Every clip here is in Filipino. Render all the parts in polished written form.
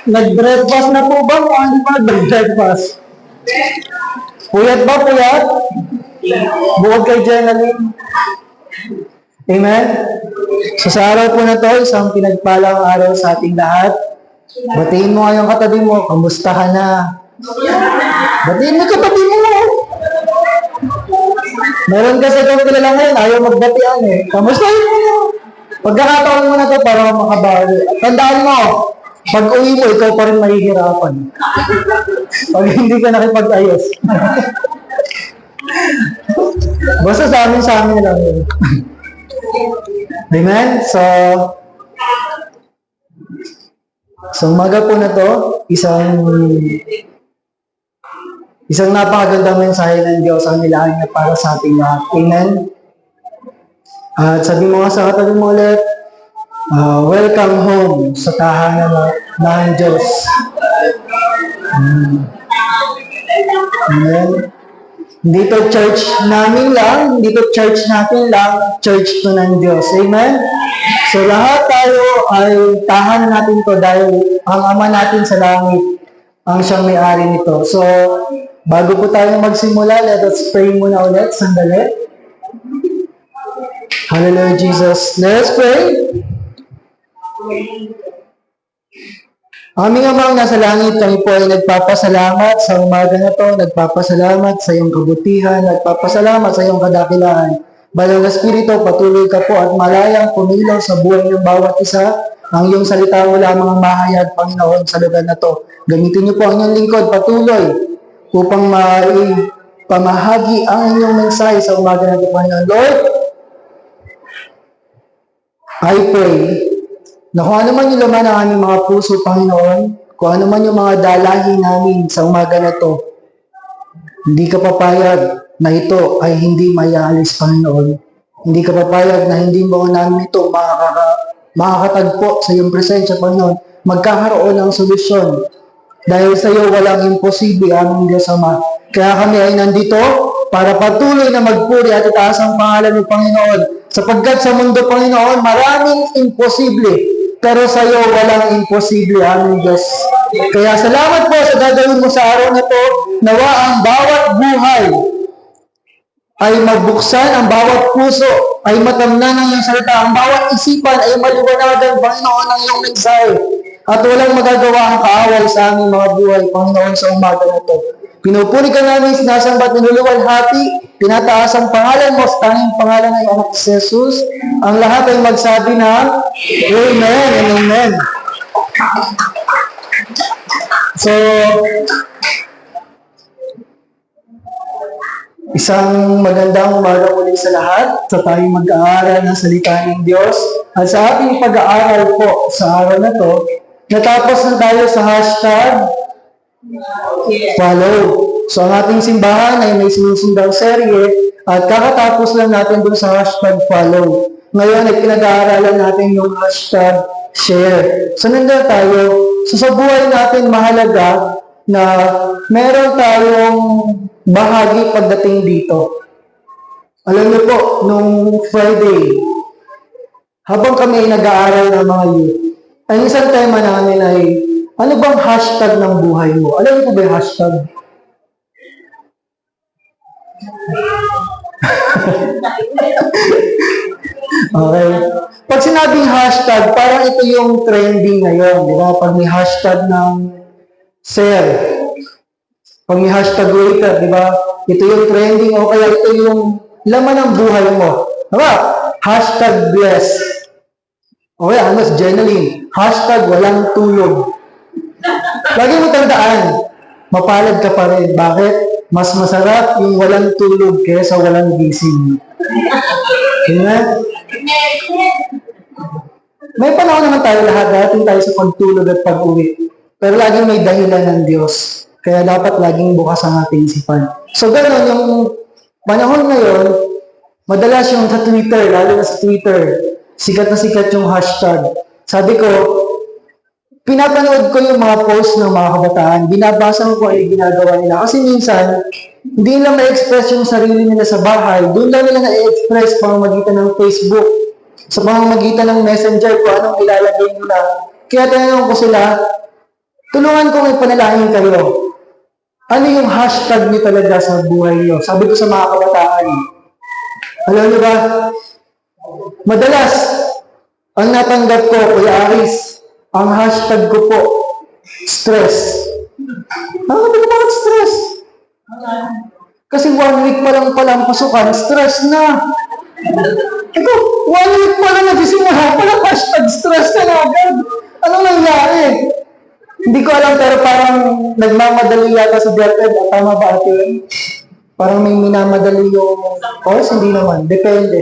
Nag-breakfast na po ba? O hindi pa nag-breakfast? Puyat ba, puyat? Bukod kay Jenaline. Amen? So sa araw po na to, isang pinagpalang araw sa ating lahat. Batiin mo ngayong katabi mo, kamusta ka na? Batiin mo katabi mo. Meron kasi itong kilala ngayon, ayaw magbatian eh. Kamustahin mo. Pagkakataon mo na to para makabawi. Tandaan mo, pag uwi mo, ikaw pa rin mahihirapan. Pag hindi ka nakipag-ayos. Basta sa amin lang yun. Amen? So umaga po na to, isang napakagandang mensahe ng Diyos ang nilaan niya para sa ating lahat. Amen? At sabi mo nga sa katabi mo ulit, welcome home sa tahanan ng Diyos. Amen? Hindi to church namin lang, hindi to church natin lang, church to ng Diyos. Amen? So lahat tayo ay tahanan natin to dahil ang Ama natin sa langit ang siyang may-ari nito. So, bago po tayo magsimula, let us pray muna ulit, sandali. Hallelujah, Jesus. Let us pray. Aming Amang nasa langit, kami po ay nagpapasalamat sa umaga na to, nagpapasalamat sa iyong kabutihan, nagpapasalamat sa iyong kadakilaan. Banal na Espiritu, patuloy ka po at malayang pumilaw sa buhay ng bawat isa. Ang iyong salita mo lamang ang mahayag, Panginoon, sa lugar na to. Gamitin niyo po ang inyong lingkod patuloy upang pamahagi ang inyong mensahe sa umaga na to, Panginoon. Lord, I pray na kung ano man yung laman ng aming mga puso, Panginoon, kung ano man yung mga dalahin namin sa umaga na to, hindi ka papayag na ito ay hindi mayaalis, Panginoon. Hindi ka papayag na hindi mo namin ito makakatagpo sa iyong presensya, Panginoon. Magkakaroon ng solusyon. Dahil sa iyo walang imposible, aming Diyos Ama. Kaya kami ay nandito para patuloy na magpuri at itaas ang pangalan ng Panginoon. Sapagkat sa mundo, Panginoon, maraming imposible. Pero sa iyo, walang imposible, aming Diyos. Kaya salamat po sa gagawin mo sa araw na to. Nawa ang bawat buhay ay magbuksan, ang bawat puso ay matamnan ng iyong salita. Ang bawat isipan ay maliwanagan, Panginoon, ng iyong mensahe. At walang magagawa ang kaaway sa aming mga buhay, Panginoon, sa umaga na to. Pinupuri ka namin, sinasambat, niluluwalhati, pinataas ang pangalan mo, sa tanging pangalan ng anak si Jesus. Ang lahat ay magsabi na, Amen and Amen. So, isang magandang umaga muli sa lahat sa tayong mag-aaral ng salita ng Diyos. At sa ating pag-aaral po sa araw na to, natapos na tayo sa hashtag follow. So ang ating simbahan ay may sinusundang serye at kakatapos lang natin dun sa hashtag follow. Ngayon ay pinag-aaralan natin yung hashtag share. So nandun tayo. So sa buhay natin mahalaga na meron tayong bahagi pagdating dito. Alam niyo po, nung Friday, habang kami ay nag-aaral ng mga youth, ang isang tema namin ay, ano bang hashtag ng buhay mo? Alam niyo po ba yung hashtag? Okay. Pag sinabing hashtag, parang ito yung trending ngayon. Di ba? Pag may hashtag ng share, pag may hashtag waiter, di ba? Ito yung trending o kaya ito yung laman ng buhay mo. Diba? Hashtag bless. O kaya, ano, Jenaline, hashtag walang tulog. Lagi mo tandaan, mapalad ka pa rin. Bakit? Mas masarap yung walang tulog kaysa walang gising. Diba? May panahon naman tayo lahat, dating tayo sa pagtulog at pag-uwi. Pero laging may dahilan ng Diyos. Kaya dapat laging bukas ang ating isipan. So gano'n, yung panahon ngayon, madalas yung sa Twitter, lalo na sa Twitter, sikat na sikat yung hashtag. Sabi ko, pinapanood ko yung mga post ng mga kabataan, binabasa ko ay ginagawa nila. Kasi minsan, hindi nila ma-express yung sarili nila sa bahay. Doon lang nila na-express pamamagitan ng Facebook, sa pamamagitan ng Messenger, kung anong ilalagay nila Kaya tinanong ko sila, tulungan kong ipanalangin kayo. Ano yung hashtag niyo talaga sa buhay niyo? Sabi ko sa mga kabataan, alam niyo ba, madalas, ang natanggap ko, Kuya Aris, ang hashtag ko po, stress. Sabi ko, bakit stress? Kasi 1 week pa lang palang pasukan, stress na. Ito, 1 week pa lang nagsisimula, palang hashtag stress ka na agad. Anong nangyari? Hindi ko alam, pero parang nagmamadali yata sa DepEd. Tama ba ate yun? Parang may minamadali yung course, hindi naman. Depende.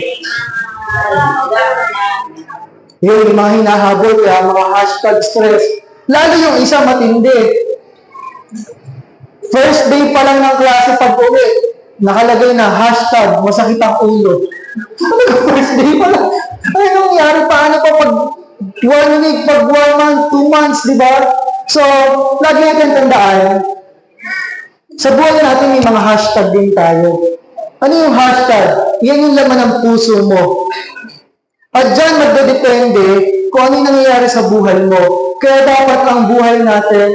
Yung mga hinahabol, kaya mga hashtag stress. Lalo yung isa matindi. First day pa lang ng klase pag-uwi, nakalagay na hashtag masakit ang ulo. First day pa lang. Ano nangyari? Paano pa pag 1 week, pag 1 month, 2 months, di ba? So, lagi natin tandaan, sa buhay natin may mga hashtag din tayo. Ano yung hashtag? Yan yung laman ng puso mo. At dyan magdadepende kung ano yung nangyayari sa buhay mo. Kaya dapat ang buhay natin,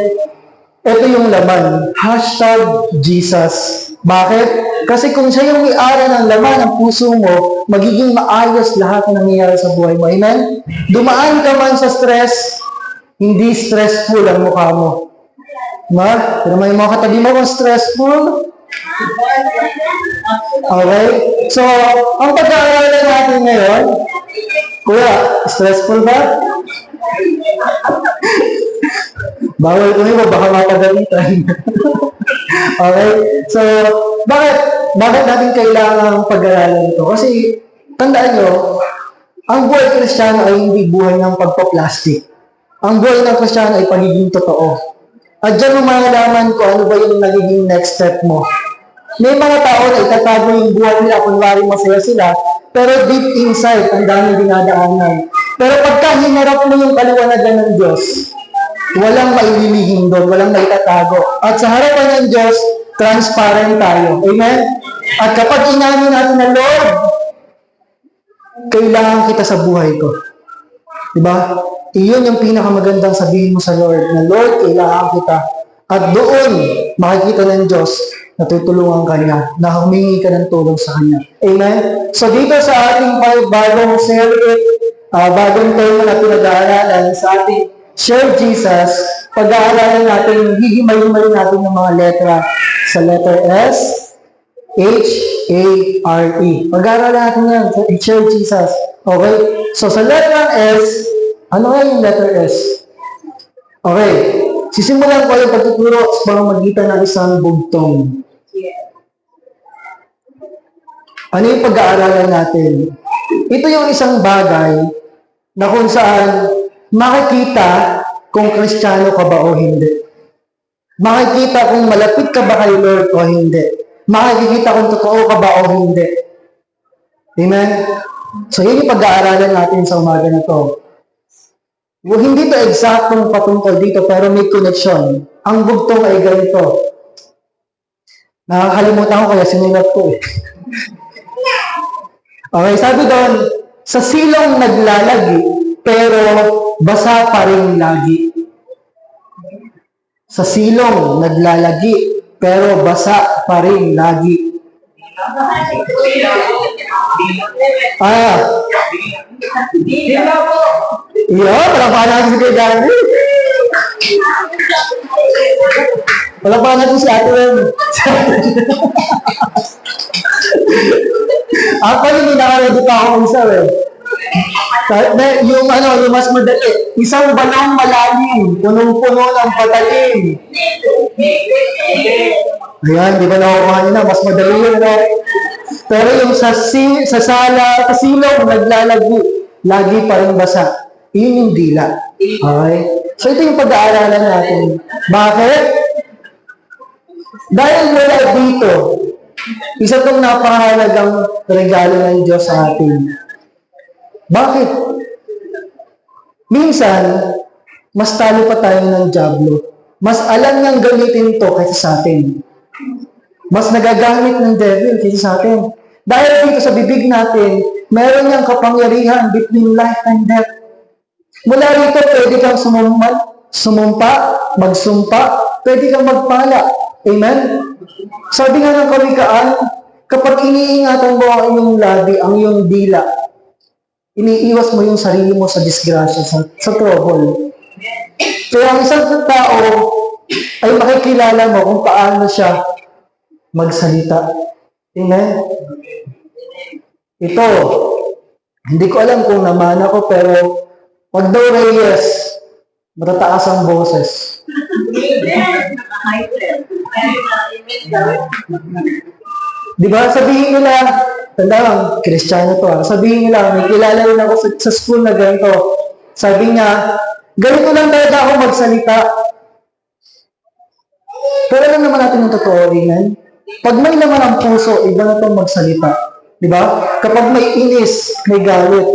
ito yung laman. Hashtag Jesus. Bakit? Kasi kung siya yung may-ari ng laman ng puso mo, magiging maayos lahat ng nangyayari sa buhay mo. Amen? Dumaan ka man sa stress, hindi stressful ang mukha mo. Ma, pero may mga katabi mo kung stressful. Okay? So, ang pag-aaralan natin ngayon, Kuya, stressful ba? Bawal ko yun, baka mapagalitan. Okay? So, bakit natin kailangan pag-aralan ito? Kasi, tandaan nyo, ang buhay Kristiyano ay hindi buhay ng pagpa-plastic. Ang buhay ng Kristiyano ay pagiging totoo. At dyan mo malalaman kung ano ba yung nagiging next step mo. May mga tao na itatago yung buhay nila, kunwari masaya sila, pero deep inside, ang daming dinadaanan. Pero pagka hinarap mo yung kaliwanagan ng Diyos, walang maililihim doon, walang maitatago. At sa harapan ng Diyos, transparent tayo. Amen? At kapag inamin natin na, Lord, kailangan kita sa buhay ko. Diba? Iyon yung pinakamagandang sabihin mo sa Lord, na Lord, kailangan kita. At doon, makikita ng Diyos na tutulungan ka niya, na humingi ka ng tulong sa Kanya. Amen? So dito sa ating bagong series, bagong tema na pinag-aaralan sa ating Share Jesus, pag-aaralan natin, hihimay-himay natin ng mga letra sa letter S, H, A, R, E. Pag-aaralan natin yan sa Share Jesus. Okay? So sa letter S, ano nga yung letter S? Okay. Sisimulan ko yung pagtuturo sa pamamagitan ng isang bugtong. Ano yung pag-aaralan natin? Ito yung isang bagay na kung saan makikita kung Kristiyano ka ba o hindi. Makikita kung malapit ka ba kay Lord o hindi. Makikita kung totoo ka ba o hindi. Amen? So, yun yung pag-aaralan natin sa umaga na to. Hindi to eksaktong patungkol dito, pero may connection. Ang bugtong ay ganito. Nakakalimutan ko kaya sinulat ko eh. Okay, sabi doon, sa silong naglalagi, pero basa pa rin lagi. Sa silong naglalagi, pero basa pa rin lagi. Iyo, palapahan natin si Kuya Danny. Palapahan natin si Ate Wen. Actually, hindi nakaredy pa ako isa eh. Yung mas madali. Isang balong malalim, punong-puno ng patalim. Ayan, di ba nakukuha nyo na? Mas madali yun, no? Pero yung sa silong, naglalagi, lagi pa rin basa. Yun yung dila. Okay? So, ito yung pag-aaralan natin. Bakit? Dahil mula dito, isa itong napakahalagang regalo ng Diyos sa atin. Bakit? Minsan, mas talo pa tayo ng dyablo. Mas alam niyang gamitin to kaysa sa atin. Mas nagagamit ng devil kaysa sa atin. Dahil dito sa bibig natin, meron niyang kapangyarihan between life and death. Mula rito, pwede kang sumumpa, magsumpa, pwede kang magpala. Amen? Sabi nga ng kawikaan, kapag iniingatan mo ang iyong labi, ang iyong dila, iniiwas mo yung sarili mo sa disgrasya, sa trouble. Kaya ang isang tao ay makikilala mo kung paano siya magsalita. Amen? Ito, hindi ko alam kung namana ko, pero pag daw Reyes, matataas ang boses. Di ba? Sabihin nila, tandaan, Kristiyano to sabihin nila, may kilala rin ako sa school na ganito. Sabi niya, ganito lang talaga ako magsalita. Pero alam naman natin yung totoo, amen? Pag may laman ang puso, iba na itong magsalita. Di ba? Kapag may inis, may galit.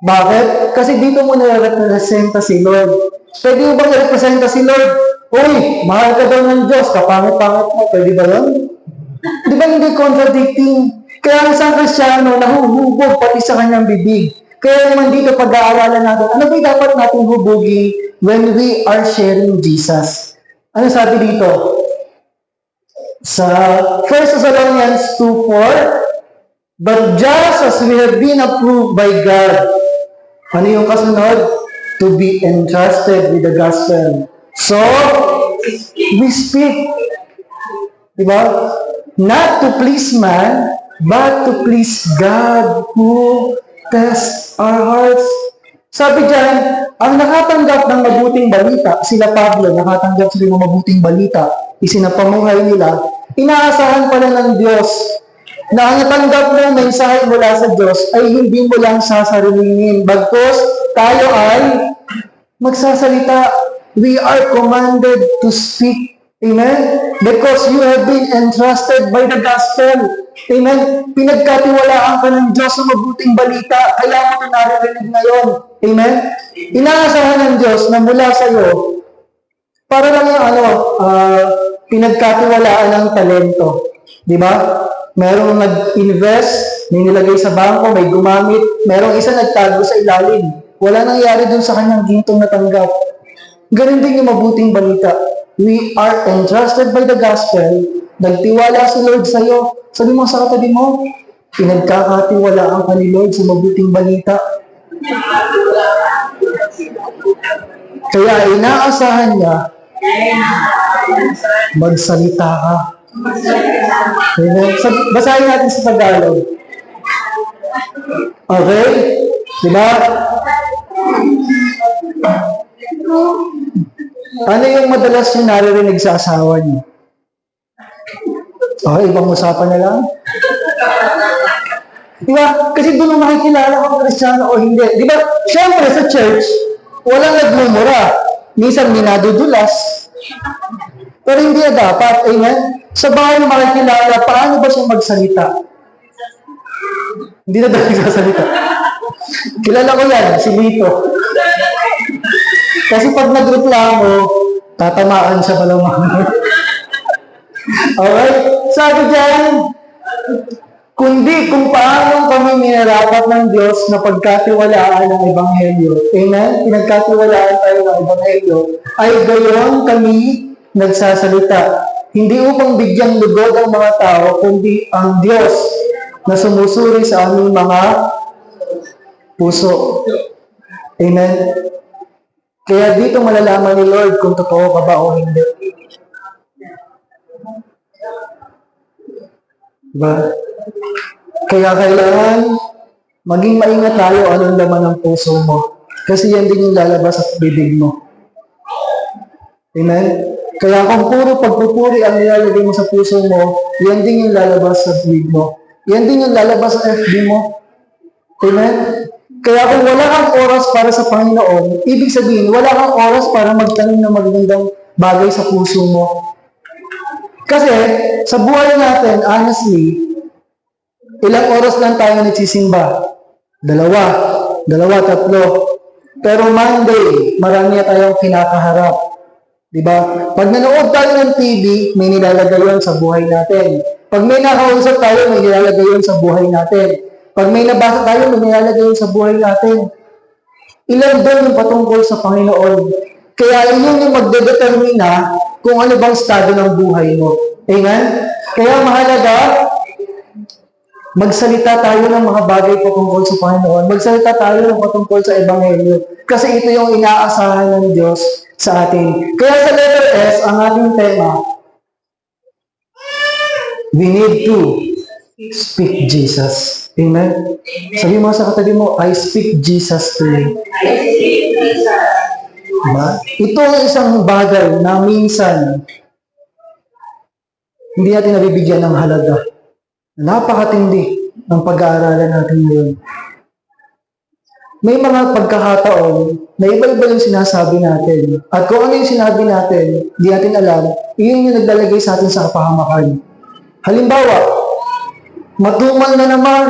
Bakit? Kasi dito mo nare-representa si Lord. Pwede mo bang i-representa si Lord? Uy, mahal ka daw ng Diyos, kapangit-pangit mo. Pwede ba yun? Di ba hindi contradicting? Kaya ang isang Kristiyano, nahuhubog pati sa kanyang bibig. Kaya naman dito pag-aaralan natin, ano ba dapat natin hubugin when we are sharing Jesus? Ano sabi dito? Sa 1 Thessalonians 2:4, but just as we have been approved by God, ano yung kasunod? To be entrusted with the gospel. So, we speak. Diba? Not to please man, but to please God who tests our hearts. Sabi dyan, ang nakatanggap ng mabuting balita, sila Pablo, nakatanggap sila ng mabuting balita, isinapamuhay nila, inaasahan pala ng Diyos na ang natanggap ng mensahe mula sa Diyos ay hindi mo lang sasarilingin. Bagkus, tayo ay magsasalita. We are commanded to speak. Amen? Because you have been entrusted by the gospel. Amen? Pinagkatiwalaan ka ng Diyos sa mabuting balita. Kaya mo ito naririnig ngayon. Amen? Inaasahan ng Diyos na mula sa iyo, para lang yung pinagkatiwalaan ng talento. Di ba? Merong nag-invest, may nilagay sa bangko, may gumamit, merong isa nagtago sa ilalim. Wala nangyari dun sa kanyang gintong natanggap. Ganun din yung mabuting balita. We are entrusted by the gospel. Nagtiwala si Lord sa iyo. Sabi mo sa katabi mo, pinagkakatiwalaan ka ni Lord sa mabuting balita. Kaya inaasahan niya, magsalita ka. Basahin natin sa Tagalog. Okay? Diba? Ano yung madalas yung naririnig sa asawa niyo? Okay, ibang usapan na lang. Diba? Kasi doon mo makikilala kung Kristiyano o hindi. Diba? Siyempre sa church, walang nagmumura. Minsan minadudulas. Pero hindi na dapat. Amen? Sa bahay mo makikilala, paano ba siya magsalita? Hindi na dapat magsalita. Kilala ko yan, si Lito. Kasi pag nagreklamo, tatamaan siya pala mga. Alright? Sabi dyan, kundi kung paano kami minarapat ng Diyos na pagkatiwalaan ng Ebanghelyo. Amen? Pinagkatiwalaan tayo ng Ebanghelyo. Ay gayon kami nagsasalita. Hindi upang bigyang lugod ang mga tao, kundi ang Diyos na sumusuri sa aming mga puso. Amen? Kaya dito malalaman ni Lord kung totoo ka ba o hindi. Diba? Kaya kailangan maging maingat tayo anong laman ng puso mo. Kasi yan din yung lalabas sa bibig mo. Amen? Kaya kung puro pagpupuri ang nilalagay mo sa puso mo, yan din yung lalabas sa bibig mo. Yan din yung lalabas sa FB mo. Amen? Kaya kung wala kang oras para sa Panginoon, ibig sabihin, wala kang oras para magtanim ng magandang bagay sa puso mo. Kasi, sa buhay natin, honestly, ilang oras lang tayo nagsisimba? Dalawa, tatlo. Pero Monday, marami na tayong kinakaharap. Diba? Pag nanood tayo ng TV, may nilalagay yun sa buhay natin. Pag may nakausap tayo, may nilalagay yun sa buhay natin. Pag may nabasa tayo, may nilalagay yun sa buhay natin. Ilan doon yung patungkol sa Panginoon. Kaya yun yung magdedetermina kung ano bang estado ng buhay mo. Amen? Kaya mahalaga, magsalita tayo ng mga bagay patungkol sa Panginoon. Magsalita tayo ng patungkol sa Ebanghelyo. Kasi ito yung inaasahan ng Diyos sa atin. Kaya sa letter S, ang ating tema, we need to speak Jesus. Amen? Sabi mo sa katabi mo, I speak Jesus to you. Diba? Ito ang isang bagay na minsan hindi natin nabibigyan ng halaga. Napakatindi ng pag-aaralan natin ngayon. May mga pagkakataon na iba-iba yung sinasabi natin. At kung ano yung sinabi natin, hindi natin alam, iyon yung naglalagay sa atin sa kapahamakan. Halimbawa, matumal na naman.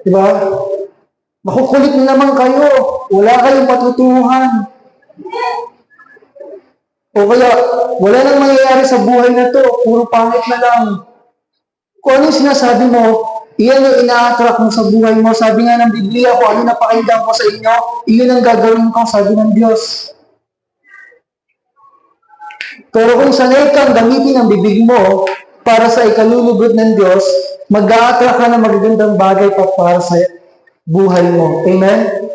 Diba? Makukulit na naman kayo. Wala kayong patutuhan. O kaya, wala nang mangyayari sa buhay na to. Puro pangit na lang. Kung ano yung sinasabi mo, iyan yung ina-attract mo sa buhay mo. Sabi nga ng Biblia, kung ano napakinggan ko sa inyo, iyon ang gagawin ko, sabi ng Diyos. Pero kung sanay kang gamitin ang bibig mo para sa ikalulugod ng Diyos, mag-a-attract ka ng magagandang bagay pa para sa buhay mo. Amen?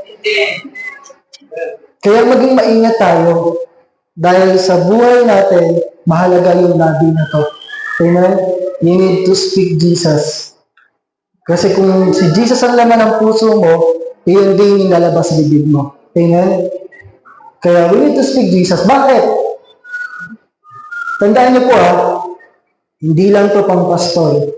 Kaya maging maingat tayo. Dahil sa buhay natin, mahalaga yung labi na to. Amen? You need to speak Jesus. Kasi kung si Jesus ang laman ng puso mo, iyon din yung lalabas sa bibig mo. Amen? Kaya we need to speak Jesus. Bakit? Tandaan niyo po hindi lang to pang pastor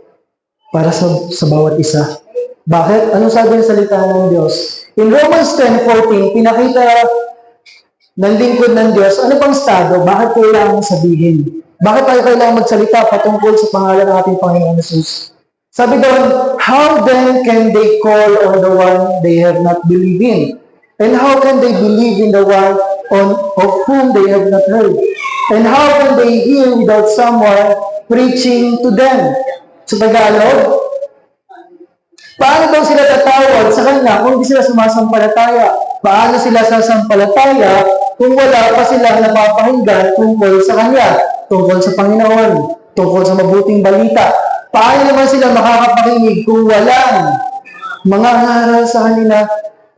para sa bawat isa. Bakit? Ano sabi ng salita ng Diyos? In Romans 10:14, pinakita ng lingkod ng Diyos, ano bang estado? Bakit kailangan sabihin? Bakit tayo kailangan magsalita patungkol sa pangalan ng ating Panginoon Jesus? Sabi doon, how then can they call on the one they have not believed in? And how can they believe in the one of whom they have not heard? And how can they hear without someone preaching to them? Sa Tagalog, paano daw sila tatawag sa Kanya kung hindi sila sumasampalataya? Paano sila sasampalataya kung wala pa sila napapakinggan tungkol sa Kanya, tungkol sa Panginoon, tungkol sa mabuting balita? Paano naman sila makakapakinig kung walang mga ngaral sa kanila?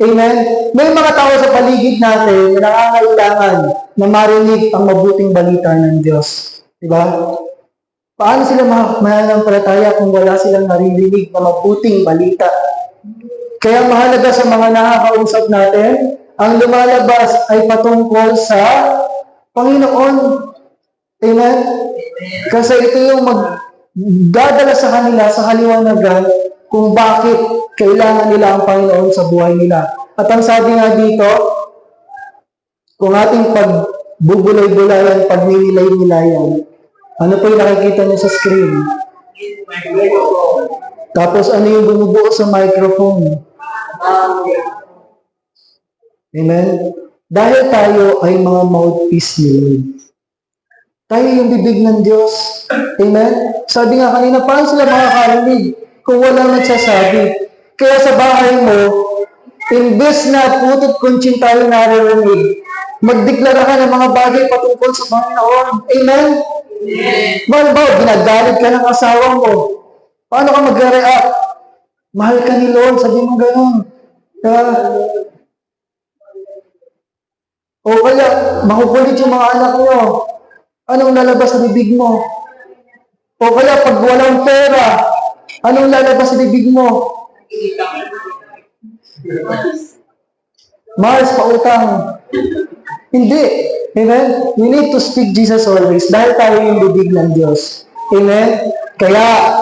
Amen? May mga tao sa paligid natin na nangangailangan na marinig ang mabuting balita ng Diyos. Diba? Paano sila mananampalataya kung wala silang naririnig na mabuting balita? Kaya mahalaga sa mga nakakausap natin, ang lumalabas ay patungkol sa Panginoon. Amen? Kasi ito yung magdadala sa kanila sa kaliwanagan kung bakit kailangan nila ang Panginoon sa buhay nila. At ang sabi nga dito, kung ating pagbubulay-bulayan, pagninilay-nilayan, ano po yung nakikita niyo sa screen? Tapos ano yung bumubuo sa microphone? Amen? Dahil tayo ay mga mouthpiece ni Lord. Tayo yung bibig ng Diyos. Amen? Sabi nga kanina, paano sila makakarinig kung walang nagsasabi? Kaya sa bahay mo, imbes na putot kuntsin tayo naririnig, magdeklara ka ng mga bagay patungkol sa Panginoon. Amen? Mahal ba, ginagalit ka ng asawa mo? Paano ka mag-react? Mahal ka ni Lord, sabi mo ganun. O kaya, makukulit yung mga anak nyo. Anong lalabas sa bibig mo? O kaya, pag walang pera, anong lalabas sa bibig mo? Mars, pautang. Hindi. Amen? We need to speak Jesus always dahil tayo yung bibig ng Diyos. Amen? Kaya,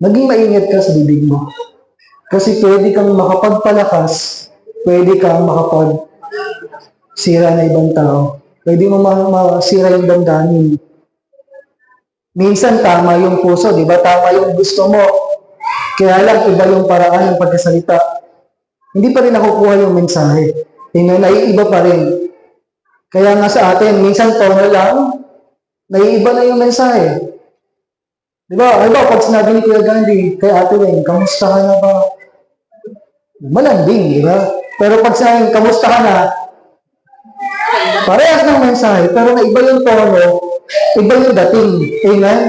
maging maingat ka sa bibig mo. Kasi pwede kang makapagpalakas, pwede kang sira na ibang tao. Pwede mo masira yung damdamin. Minsan tama yung puso, di ba? Tama yung gusto mo. Kaya lang iba yung paraan ng pagkasalita. Hindi pa rin nakukuha yung mensahe. Naiiba pa rin. Kaya nga sa atin, minsan tono lang, naiiba na yung mensahe. Di ba? Pag sinabi ni Kuya Gandhi, kay Ate Weng, kamusta ka na ba? Malambing, di ba? Pero pag sinabi, kamusta ka na? Parehas ng mensahe, pero na iba yung tono, iba yung dating. Amen?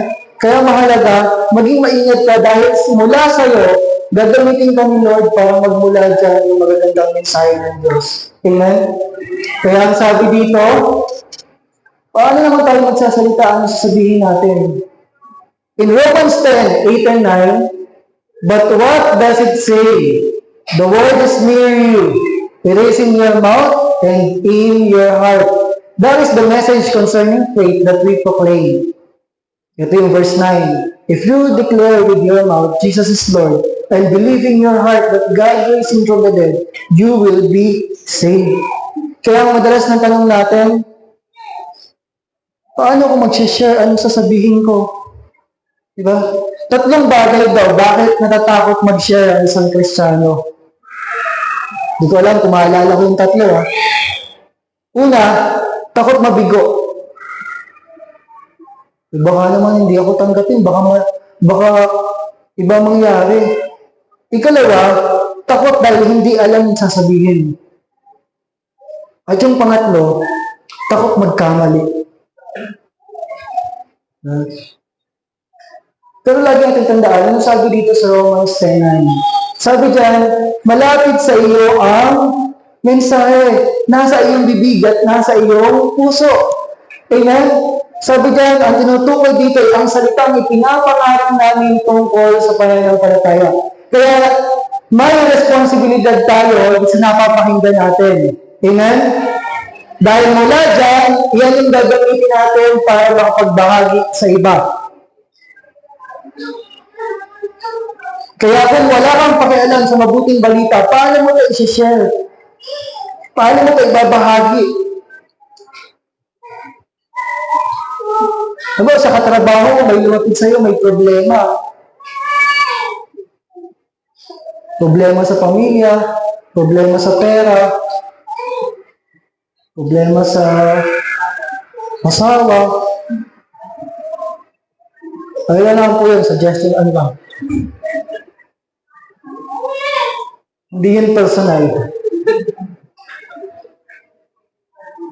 Kaya mahalaga, maging maingat ka dahil mula sa'yo, gagamitin ka ni Lord para magmula dyan yung magagandang mensahe ng Diyos. Amen? Kaya ang sabi dito, paano naman tayo magsasalita ang sasabihin natin? In Romans 10:8 and 9, but what does it say? The word is near you. It is in your mouth and in your heart. That is the message concerning faith that we proclaim. Ito yung verse 9. If you declare with your mouth, Jesus is Lord, and believe in your heart that God raised Him from the dead, you will be saved. Kaya ang madalas ng tanong natin, paano ko mag-share? Anong sasabihin ko? Diba? Tatlong bagay daw, bakit natatakot mag-share ang isang Kristiyano? Hindi ko alam kung maalala ko yung tatlo. Una, takot mabigo. Baka naman hindi ako tanggapin, baka iba mangyari. Ikalawa, takot dahil hindi alam yung sasabihin. At yung pangatlo, takot magkamali. Pero lagi natin tandaan, ano sabi dito sa Romans 10:9? Sabi dyan, malapit sa iyo ang mensahe. Nasa iyong bibig at nasa iyong puso. Amen? Sabi dyan, ang tinutukoy dito ay ang salitang ipinapangarap namin tungkol sa pananampalataya. Kaya may responsibilidad tayo sa napapakinggan natin. Amen? Dahil mula dyan, yan yung gagamitin natin para makapagbahagi sa iba. Kaya kung wala kang pakialam sa mabuting balita, paano mo ito i-share? Paano mo ito ibabahagi? Diba, sa katrabaho, may lumapit sa'yo, may problema. Problema sa pamilya, problema sa pera, problema sa asawa. Ayun lang po yun, suggestion ano lang. Hindi yun personal.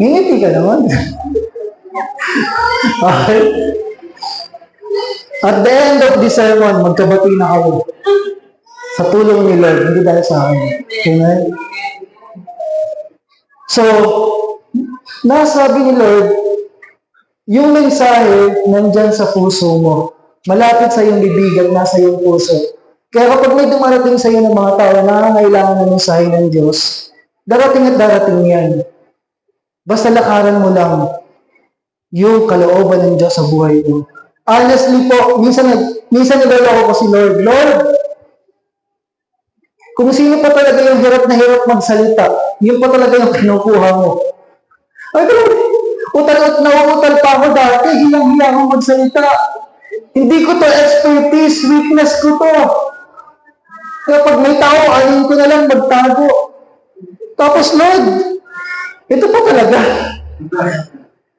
Ngingiti ka naman. Okay. At the end of the sermon, magkabati na kayo. Sa tulong ni Lord, hindi dahil sa akin. Amen? So, nasabi ni Lord, yung mensahe nandyan sa puso mo. Malapit sa iyong bibig at nasa iyong puso. Kaya kapag may dumarating sa iyo ng mga tao na nangangailangan ng mensahe ng Diyos, darating at darating yan. Basta lakaran mo lang yung kalooban ng Diyos sa buhay mo. Honestly po, minsan niloloko ko si Lord. Lord, kung sino pa talaga yung hirap na hirap magsalita, yun pa talaga yung kinukuha mo. Ay, pero nauutal pa ako dati, hilang-hilang akong magsalita. Hindi ko to expertise, weakness ko to. Kaya pag may tao, ayaw ko na lang magtago. Tapos, Lord, ito pa talaga.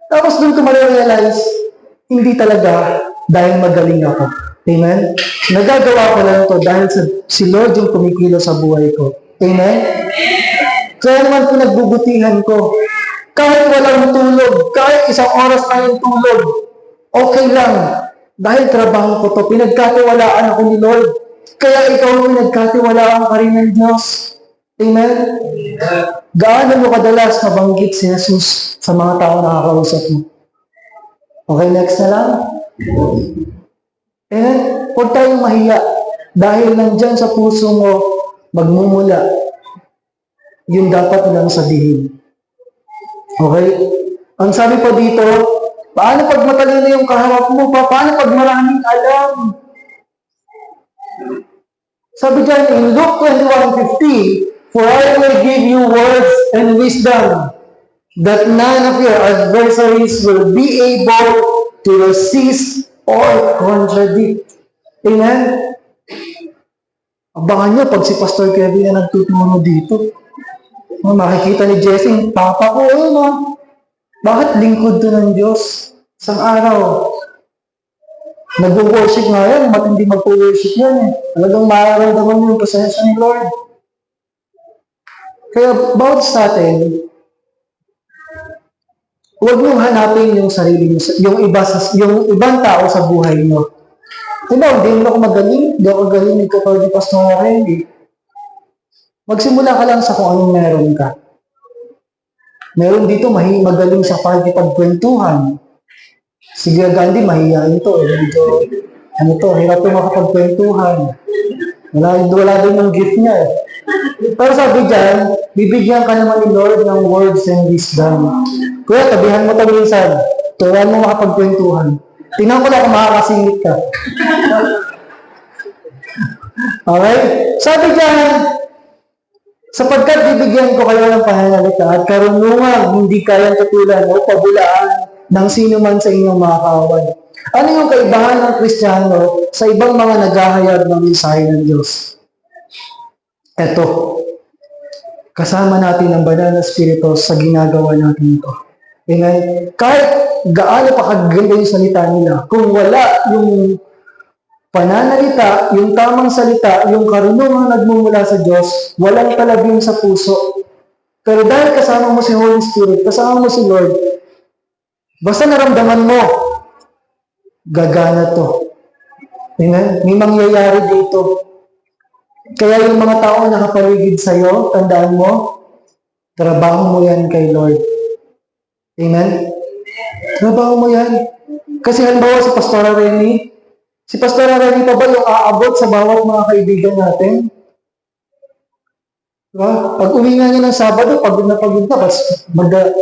Tapos doon ko ma-realize, hindi talaga dahil magaling ako. Amen? Nagagawa ko lang to dahil si Lord yung kumikilo sa buhay ko. Amen? Kaya naman pinagbubutihan ko. Kahit walang tulog, kahit isang oras na yung tulog, okay lang. Dahil trabaho ko to, pinagkatiwalaan ako ni Lord. Kaya ikaw pinagkatiwalaan ka rin ng Diyos. Amen? Gaano mo kadalas nabanggit si Jesus sa mga tao na nakakausap mo? Okay, next na lang. Amen? Huwag tayong mahiya. Dahil nandyan sa puso mo, magmumula. Yun dapat lang sabihin. Okay? Ang sabi pa dito, paano pag matalino yung kaharap mo? Paano pag maraming alam? Sabi dyan in Luke 21:15, for I will give you words and wisdom, that none of your adversaries will be able to resist or contradict. Amen? Abangan nyo, pag si Pastor Kevin na nagtuturo dito, makikita ni Jesse, Papa ko, bakit lingkod to ng Diyos? Isang araw, Nag-worship nga yan, matindi mag-worship yan eh. Talagang mararamdaman mo yung presensya ni Lord. Kaya bawat sa atin, huwag mong hanapin yung sarili mo, yung ibang tao sa buhay mo. Diba, hindi ako magaling, hindi ako galing, hindi ko pwede pastorin eh. Magsimula ka lang sa kung anong meron ka. Meron dito, magaling sa pagkikipagkwentuhan. Si Kuya Gandhi, mahihain to. Medyo, hirap to makapagkwentuhan. Wala din yung gift niya eh. Pero sabi dyan, bibigyan ka naman ni Lord ng words and wisdom. Kuya, tabihan mo ito minsan. Tuwan mo makapagkwentuhan. Tingnan ko lang kung makakasingit ka. Okay? Sabi dyan, sapagkat bibigyan ko kayo ng pananalita at karunungan hindi kayang tutulan o pabulaan ng sino man sa inyong mga kaaway. Ano yung kaibahan ng Kristiyano sa ibang mga naghahayag ng mensahe ng Diyos? Eto, kasama natin ang banal na Espiritu sa ginagawa natin ito. Amen? Kahit gaano pa kaganda yung salita nila, kung wala yung pananalita, yung tamang salita, yung karunungan nagmumula sa Diyos, walang talabing sa puso. Pero dahil kasama mo si Holy Spirit, kasama mo si Lord, basta naramdaman mo, gagana to. Amen? May mangyayari dito. Kaya yung mga tao na nakapaligid sa'yo, tandaan mo, trabaho mo yan kay Lord. Amen? Trabaho mo yan. Kasi halimbawa si Pastora Remy, si Pastora Remy pa ba yung aabot sa bawat mga kaibigan natin? Diba? Pag uwi nga niya ng Sabado, pagod na,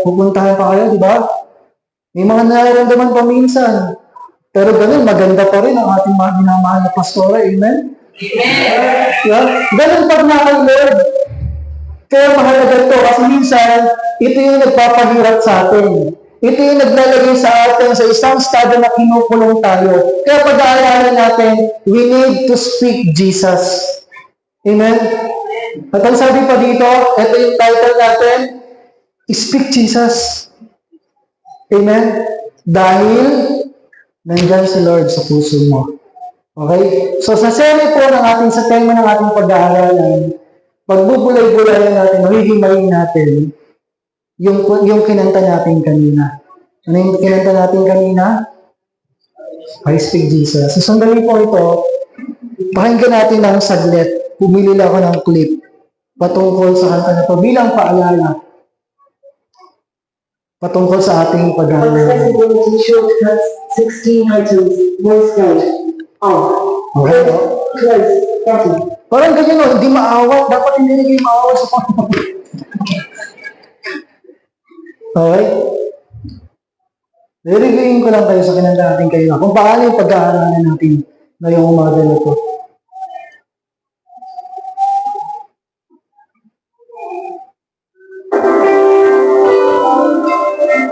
pupuntahan pa kayo, di ba? May mga nararamdaman pa minsan. Pero ganun, maganda pa rin ang ating mga ginamahal na pastora. Amen? Amen! Yeah? Ganun pag na kay Lord. Kaya mahalaga ito kasi minsan, ito yung nagpapahirap sa atin. Ito yung naglalagay sa atin sa isang estado na kinukulong tayo. Kaya pag-aaralan natin, we need to speak Jesus. Amen? At ang sabi pa dito, ito yung title natin, Speak Jesus. Amen? Dahil nandyan si Lord sa puso mo. Okay? So sa serye po sa tema ng ating pag-aaralan, pagbubulay-bulayan natin, magiging natin, yung kinanta natin kanina. Ano yung kinanta natin kanina? I speak Jesus. So sandali po ito, pakinggan natin ng saglit. Pumili lang ako ng clip patungkol sa kanta na ito bilang paalala patungkol sa ating pag-aaral. Accessibility shortcuts, 16 items, voice guide, off. Okay, no? Close, button. Parang ganyan, no? Hindi maawat. Dapat hindi naging maawat sa Panginoon. Okay? Re-reviewin ko lang kayo sa kinanta natin kayo kung paano yung pag-aaralan natin ngayong umaga na ito.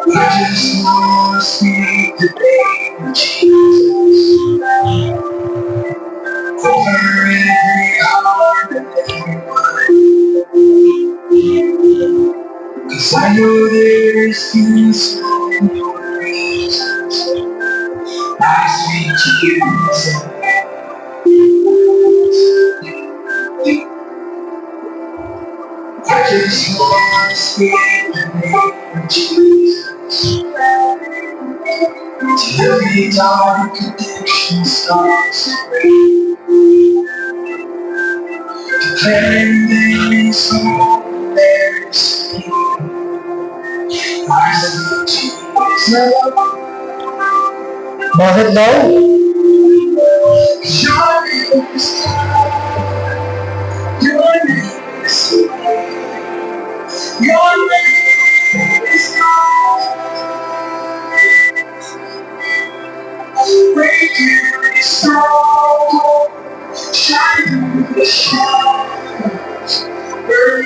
I just want to speak the name of Jesus over every heart and every mind. 'Cause I know there's peace in your presence. I speak Jesus. I just want to speak the name of Jesus. Till every dark addiction starts to break. Declaring there is hope, there is freedom. I speak Jesus. Bakit daw? Your name is God. Your name is Lord. Your name is God. Break every stronghold. Shine through the shadows. Burn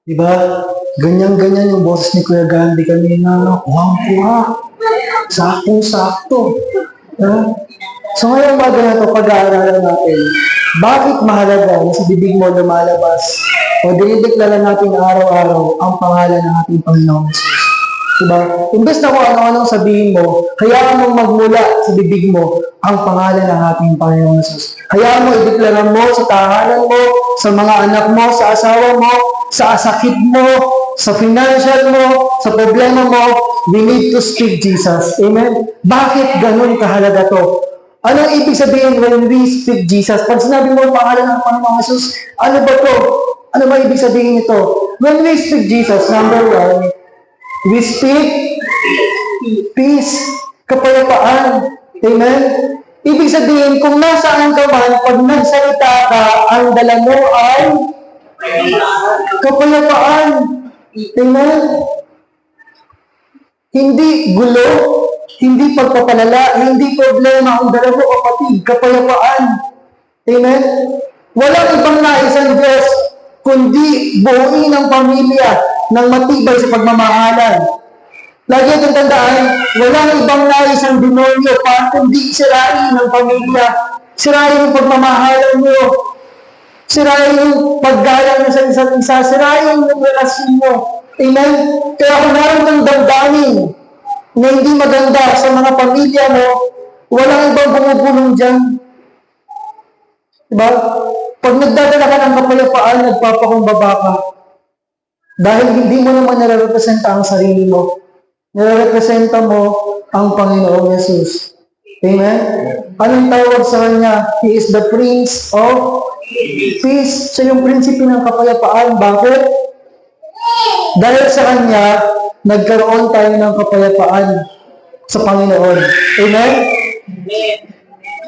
Diba? Ganyan-ganyan yung boses ni Kuya Gandhi kanina. Kuhang-kuha. Saktong-sakto. So ngayong umaga na ito, pag-aaralan natin, bakit mahalaga na sa bibig mo lumalabas o dinideklara natin araw-araw ang pangalan ng ating Panginoong Jesus. Diba? Imbes na kung ano-anong sabihin mo, hayaan mong magmula sa bibig mo ang pangalan ng ating Panginoong Jesus. Hayaan mo, ideklara mo sa tahanan mo, sa mga anak mo, sa asawa mo, sa sakit mo, sa financial mo, sa problema mo, we need to speak Jesus. Amen? Bakit ganun kahalaga to? Anong ibig sabihin when we speak Jesus? Pag sinabi mo ang pangalan ng Panginoong Jesus, ano ba to? Ano ba ibig sabihin ito? When we speak Jesus, number one, we speak peace, kapayapaan. Amen? Ibig sabihin, kung nasaan ka man, pag nagsalita ka, ang dala mo ay kapayapaan. Amen? Hindi gulo, hindi pagpapalala, hindi problema ang dala mo, kapatid, kapayapaan. Amen? Walang ibang nais ang Diyos, kundi buuin ang pamilya ng matibay sa pagmamahalan. Lagi itong tandaan, walang ibang nais ang demonyo pa, kundi sirain ang pamilya, sirain yung pagmamahalan mo, sirain yung paggalang niyo sa isa't isa, sirain yung relasyon mo. Amen? Kaya kung meron kang damdamin na hindi maganda sa mga pamilya mo, walang ibang bumubulong dyan. Diba? Pag nagdadala ka ng kapayapaan, nagpapakumbaba ka. Dahil hindi mo naman nare-representa ang sarili mo. Nare-representa mo ang Panginoong Yesus. Amen? Anong tawag sa Kanya? He is the Prince of Peace. Siya yung prinsipe ng kapayapaan. Bakit? Dahil sa Kanya, nagkaroon tayo ng kapayapaan sa Panginoon. Amen?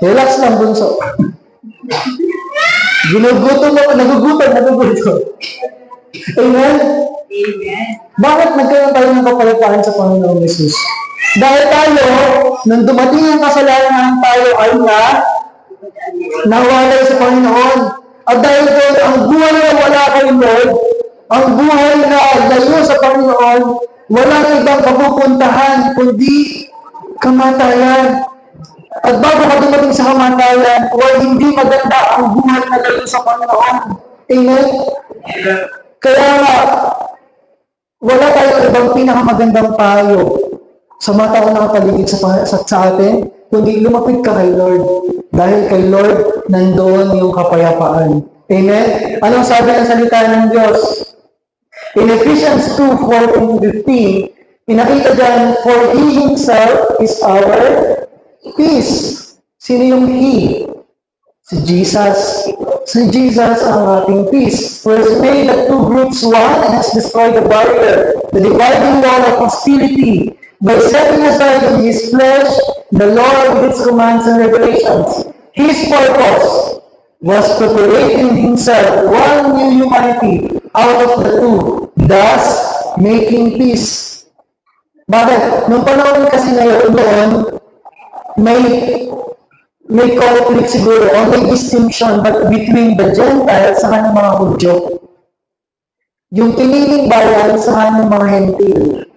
Relax lang, bunso. Ginugutom ako, nagugutom. Amen? Bakit nagkaroon tayo ng kapayapaan sa Panginoong Jesus? Dahil tayo, nung dumating ang kasalanan tayo ay nawalay sa Panginoon. At dahil doon, ang buhay na wala kay Lord, ang buhay na layo sa Panginoon, walang ibang kapupuntahan, kundi kamatayan. At bago ka dumating sa kamatayan, hindi maganda ang buhay na layo sa Panginoon. Amen? Kaya nga, wala tayong ibang pinakamagandang payo sa mga tao na nakapaligid sa atin, kundi lumapit ka kay Lord. Dahil kay Lord, nandoon yung kapayapaan. Amen? Anong sabi ng salita ng Diyos? In Ephesians 2:14-15, pinakita dyan, for He Himself is our peace. Sino yung He? Si Jesus. Si Jesus ang ating peace. For He made the two groups one and has destroyed the barrier, the dividing wall of hostility, by setting aside in His flesh the law with its commands and regulations. His purpose was to create in Himself one new humanity out of the two, thus making peace. Bakit? Nung panahon kasi ngayon doon, may conflict siguro o may distinction between the Gentiles sa ng mga Hudyo. Yung piniling bayan sa ng mga Hentil.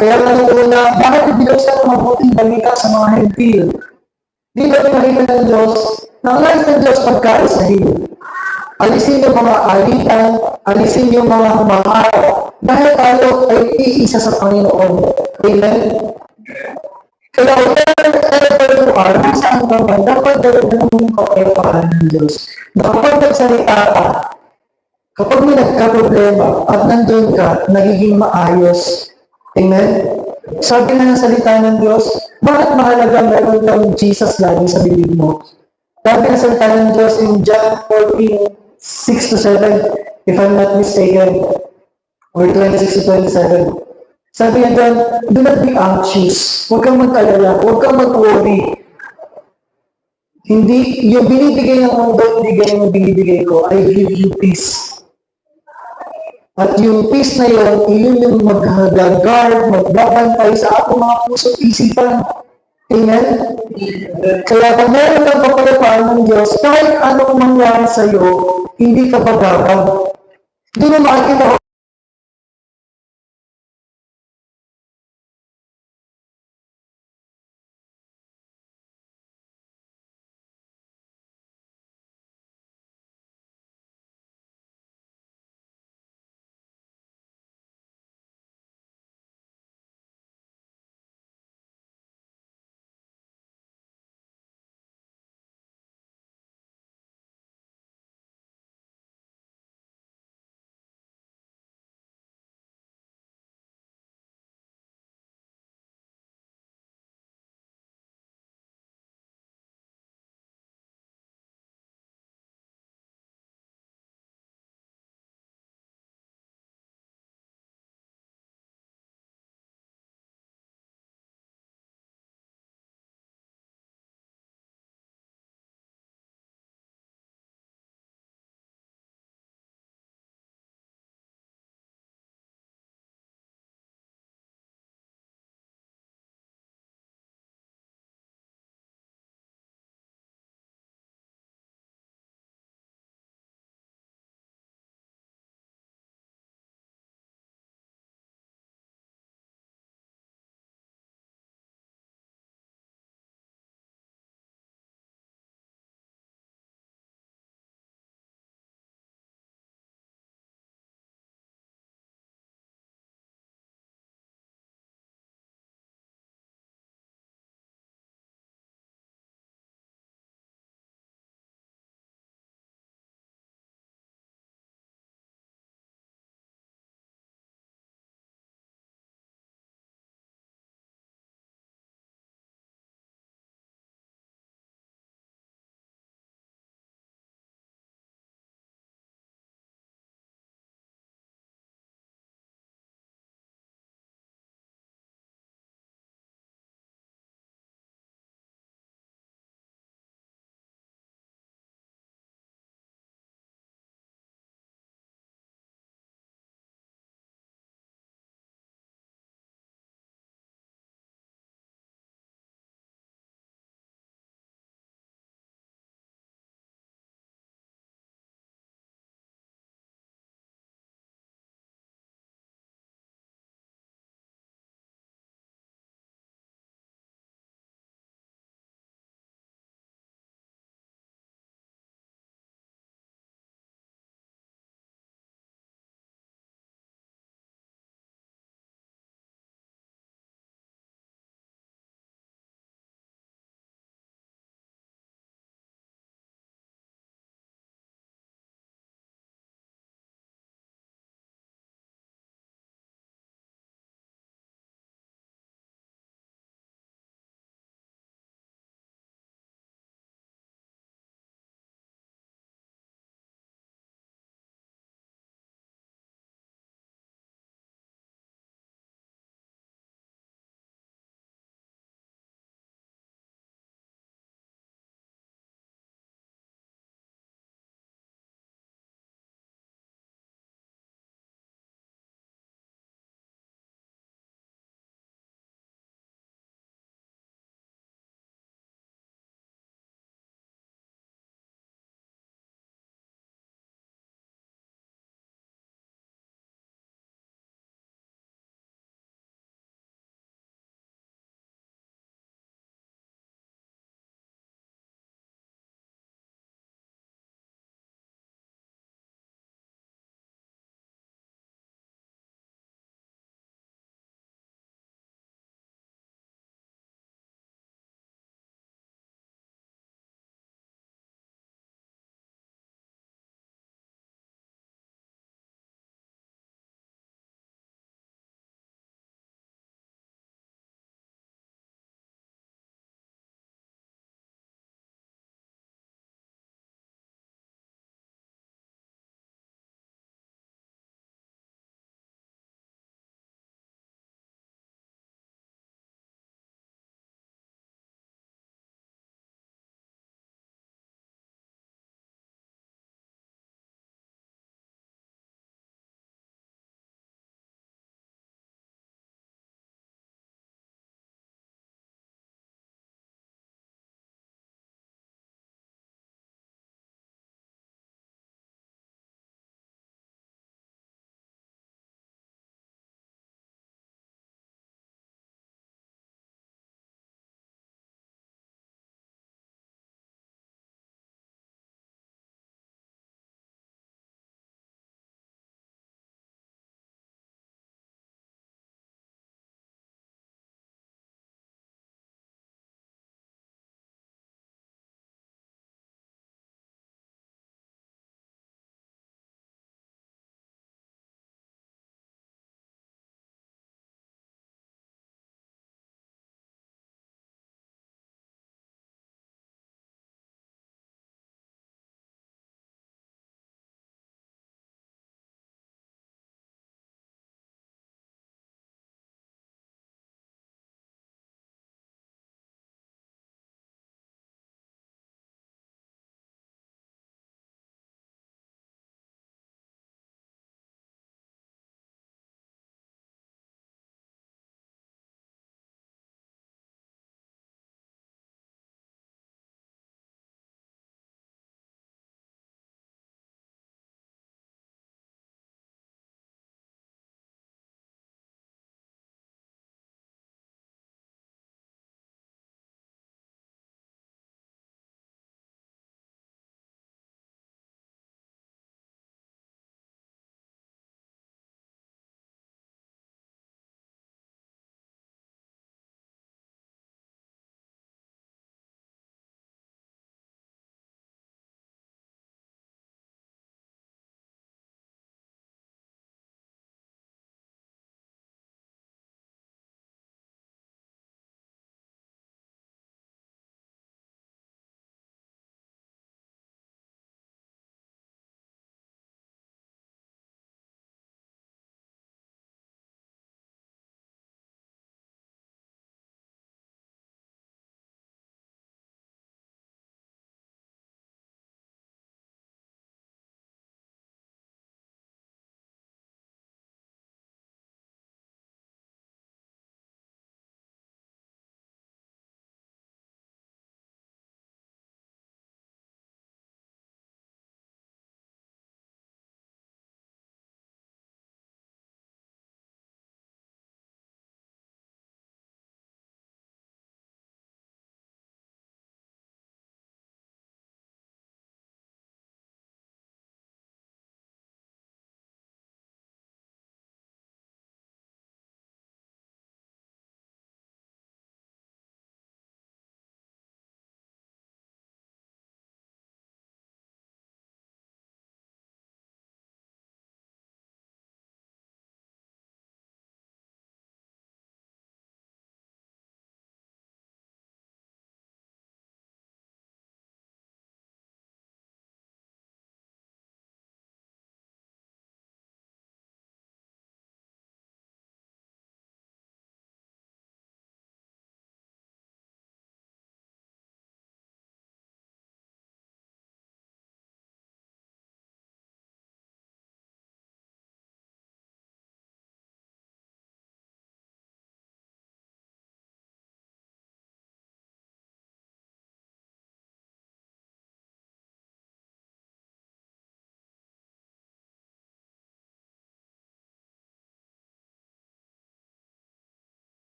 Kaya nung una, bakit ibilusan ang mabuting balita sa mga Hentil? Di ba pinakita ng Diyos? Nangayos ng Diyos pagkaisahin. Alisin yung mga alitan, alisin yung mga humaharap. Dahil tayo ay iisa sa Panginoon. Amen? Kaya wherever you are, nasaan ka man, dapat dalagan mo yung kapayapaan ng Diyos. Kapag nagsalita ka, kapag may nagka-problema at nandun ka, nagiging maayos. Amen? Sabi na ng salita ng Diyos, bakit mahalaga meron kang Jesus lagi sa bibig mo? Sabi na salita ng Diyos in John 14:6-7, if I'm not mistaken, or 26-27. Sabi niya doon, do not be anxious. Huwag kang mag-alala, huwag kang mag-worry. Hindi, yung binibigay ng mundo, hindi ganyan yung binibigay ko. I give you peace. At yung peace na yun, yun yung mag-guard, magbabantay sa ating mga puso at isipan. Amen? Kaya kung meron kang kapayapaan ng Diyos, kahit anong mangyari sa'yo, hindi ka babagaw. Hindi mo makikita ko